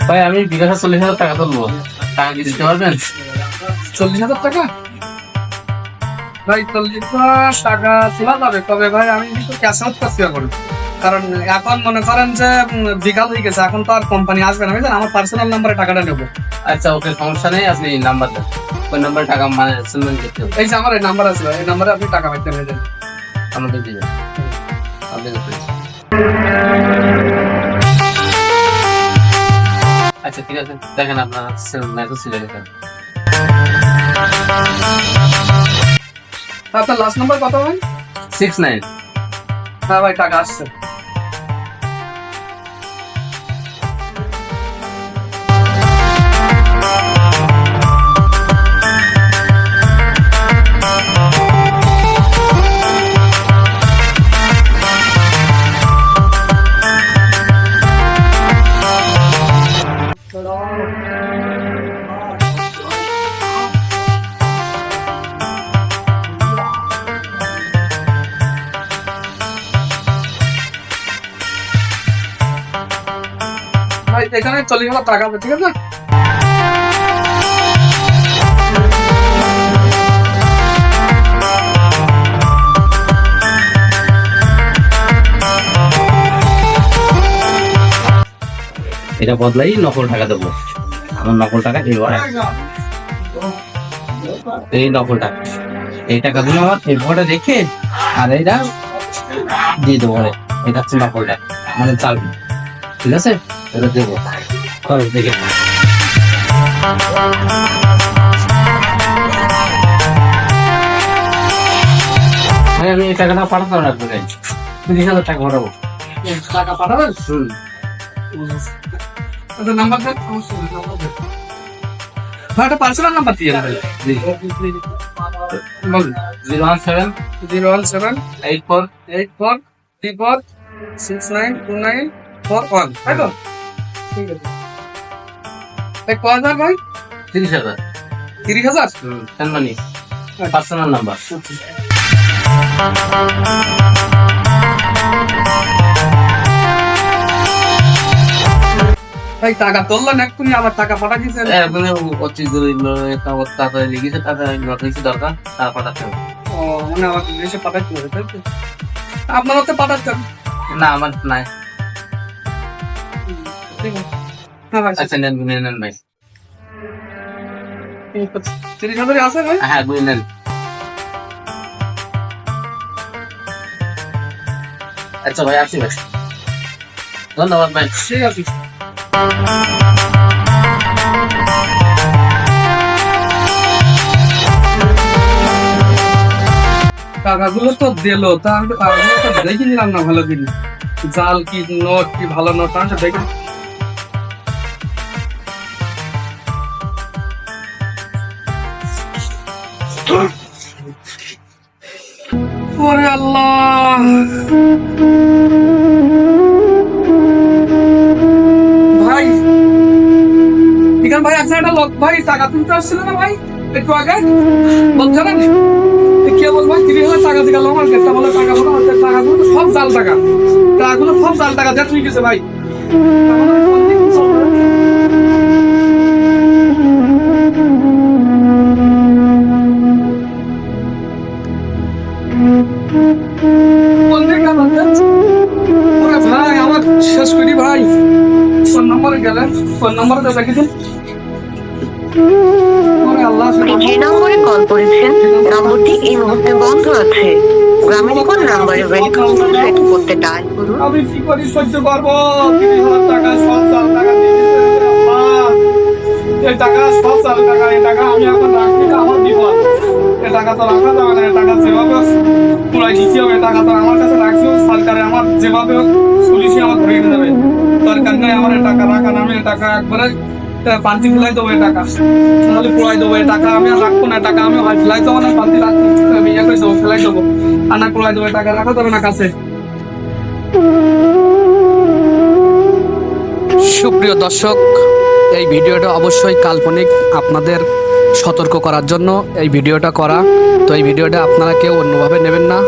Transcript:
ভাই আমি বিকাশে 40,000 টাকা তুলবো, টাকা কি দিতে পারবেন? 40,000 টাকা? ভাই 40,000 টাকা তোলা যাবে, তবে ভাই আমি কিন্তু ক্যাশ আউট করতে পারবো, কারণ এখন মনে করেন যে বিকাল হয়ে গেছে, এখন তো আর কোম্পানি আসবে না, বুঝলেন? আমার পার্সোনাল নাম্বারে টাকাটা নেবো। আচ্ছা ওকে, সমস্যা নেই, আপনি নাম্বার দেন, ওই নাম্বারে টাকা মানে সেন্ড করতে হবে। এই যে আমার এই নাম্বার আছে, এই নাম্বারে আপনি টাকা পাইতে পারবেন। আমাদের দিবেন আপনি। আচ্ছা ঠিক আছে, দেখেন আপনার মেসেজ ছিল দেখেন। আপনার লাস্ট নাম্বার কত ভাই? 69। হ্যাঁ ভাই, টাকা আসছে। ভাই এখানে 40,000 টাকা আছে, ঠিক আছে? এটা বদলাই নকল টাকা দেবো, আমার নকল টাকা এই নকল টাকা, এই টাকাগুলো আমার এই ভোটে রেখে আর এইটা দিয়ে দেবো, এটা হচ্ছে নকল টাকা মানে চাল, ঠিক আছে? এটা দেবো দেখে। ভাই আমি এই টাকাটা পাঠাতে রাখবো, 30,000 টাকা পাঠাবো। টাকা পাঠাবেন? আচ্ছা নাম্বার দেন, ভাই এটা পার্সোনাল নাম্বার দিয়ে দেন। বলুন। 017 017 84 84 34 6929 41, তাই তো? ঠিক আছে। এই কয় হাজার ভাই? 30,000। 30,000? মানি পার্সোনাল নাম্বার। ভাই টাকা তুললেন এক্ষুনি, আবার টাকা পাঠা দিয়েছেন। তাড়াতাড়ি লিখেছে, তাড়াতাড়ি দরকার, তার পাঠাতে হবে। ও মানে আমার দেশে পাঠাতে হবে, তাই তো? আপনার হাতে পাঠাচ্ছেন? না আমার নাই। ঠিক আছে। হ্যাঁ ভাই, আচ্ছা নেন ভাই। 30,000 আছে ভাই? হ্যাঁ গুলি নেন। আচ্ছা ভাই আসি ভাই, ধন্যবাদ ভাই। ঠিক আছে। টাকাগুলো তো দিল, তা আমি তো টাকাগুলো তো দেখে নিলাম না ভালো করে, জাল কি নোট কি ভালো নোট আমি তো দেখে। ওরে আল্লাহ, ভাই এখানে ভাই আপনার একটা লোক ভাই টাকা তুলতে আসছিল না ভাই একটু আগে, বলছেন কে বল ভাই 30,000 টাকা দিয়ে গেল আমার কাছে, বলে টাকা বলো, টাকাগুলো সব জাল টাকা, টাকাগুলো সব জাল টাকা দিয়ে তুই গেছে ভাই। ভাই আমার শেষ করি ভাই, ফোন নম্বরে গেলেন, ফোন নম্বরে দেখে দিন। যে নম্বরে কল করেছেন নম্বরটি এই মুহূর্তে বন্ধ আছে, গ্রামের কোন নম্বরে ওয়েলকাম টু সেট করতে ডায়াল করুন। আমি কি করি সহ্য করবো? 30,000 টাকা সব জাল টাকা দিয়ে দিতে হবে, আল্লাহ। এই টাকা সব জাল টাকা, এই টাকা আমি এখন রাখি না, আমার বিপদ। এই টাকা তো রাখা যাবে না, এই টাকা যেভাবে পুরাই দিতে হবে, টাকা তো আমার কাছে রাখছি সরকারে, আমার যেভাবে পুলিশে আমার ধরে নিয়ে যাবে, দরকার নেই আমার এই টাকা রাখা, আমি এই টাকা একবারে পান্তি ফেলাই দেবো, এই টাকা তাহলে পুরাই দেবো, এই টাকা আমি আর রাখবো না, টাকা আমি ফেলাই দেবো না, পান্তি রাখবো, আমি ইয়ে করে দেবো, ফেলাই দেবো, আর না পুরাই দেবো, এই টাকা রাখা যাবে না কাছে। সুপ্রিয় দর্শক, এই ভিডিওটা অবশ্যই কাল্পনিক, আপনাদের সতর্ক করার জন্য এই ভিডিওটা করা। তো এই ভিডিওটা আপনারা কেউ অন্যভাবে নেবেন না।